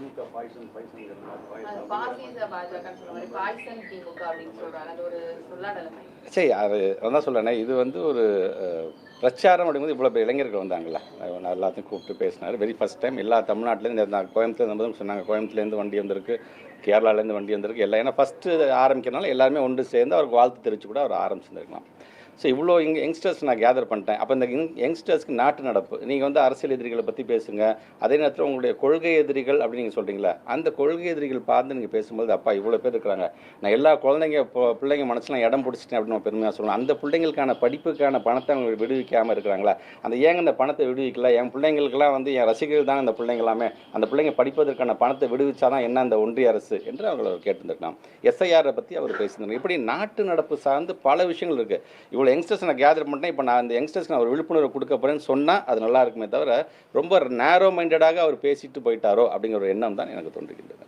திமுக poison poison சரி, அது அதான் சொல்கிறேனே, இது வந்து ஒரு பிரச்சாரம் அப்படிங்கும்போது இவ்வளோ பேர் இளைஞர்கள் வந்தாங்களா, நான் எல்லாத்தையும் கூப்பிட்டு பேசினார். வெரி ஃபஸ்ட் டைம் எல்லா தமிழ்நாட்டிலேருந்து கோயம்புத்தூர் சொன்னாங்க, கோயம்புத்தூர்லேருந்து வண்டி வந்திருக்கு, கேரளாலேருந்து வண்டி வந்திருக்கு, எல்லாம் ஏன்னா ஃபஸ்ட்டு ஆரம்பிக்கிறனால எல்லாருமே ஒன்று சேர்ந்து அவருக்கு வாழ்த்து தெரிவித்து கூட அவர் ஆரம்பிச்சிருந்துருக்கலாம். ஸோ இவ்வளோ யங்ஸ்டர்ஸ் நான் கேதர் பண்ணிட்டேன். அப்போ இந்த யங்ஸ்டர்ஸ்க்கு நாட்டு நடப்பு, நீங்கள் வந்து அரசியல் எதிரிகளை பற்றி பேசுங்க, அதே நேரத்தில் உங்களுடைய கொள்கை எதிரிகள் அப்படின்னு நீங்கள் சொல்கிறீங்களா, அந்த கொள்கை எதிரிகள் பார்த்து நீங்கள் பேசும்போது அப்பா இவ்வளோ பேர் இருக்கிறாங்க, நான் எல்லா குழந்தைங்க பிள்ளைங்க மனசுலாம் இடம் பிடிச்சிட்டேன் அப்படின்னு பெருமையாக சொல்லணும். அந்த பிள்ளைங்களுக்கான படிப்புக்கான பணத்தை அவங்க விடுவிக்காமல் இருக்கிறாங்களா, அந்த ஏங்க இந்த பணத்தை விடுவிக்கல, என் பிள்ளைங்களுக்கெல்லாம் வந்து என் ரசிகர்கள் தான் அந்த பிள்ளைங்களாமே, அந்த பிள்ளைங்க படிப்பதற்கான பணத்தை விடுவிச்சாதான் என்ன அந்த ஒன்றிய அரசு என்று அவங்களை கேட்டிருந்திருக்கலாம். எஸ்ஐஆரை பற்றி அவர் பேசியிருந்தாங்க. இப்படி நாட்டு நடப்பு சார்ந்து பல விஷயங்கள் இருக்குது. இவ்வளோ யங்ஸ்டர்ஸ் நான் கேதர் பண்ணிட்டேன், இப்போ நான் இந்த யங்ஸ்டர்ஸ்க்கு நான் ஒரு விழிப்புணர்வு கொடுக்க போகிறேன்னு சொன்னால் அது நல்லா இருக்குமே தவிர ரொம்ப நேரோ மைண்டடாக அவர் பேசிட்டு போயிட்டாரோ அப்படிங்கிற ஒரு எண்ணம் தான் எனக்கு தோன்றுகின்றது.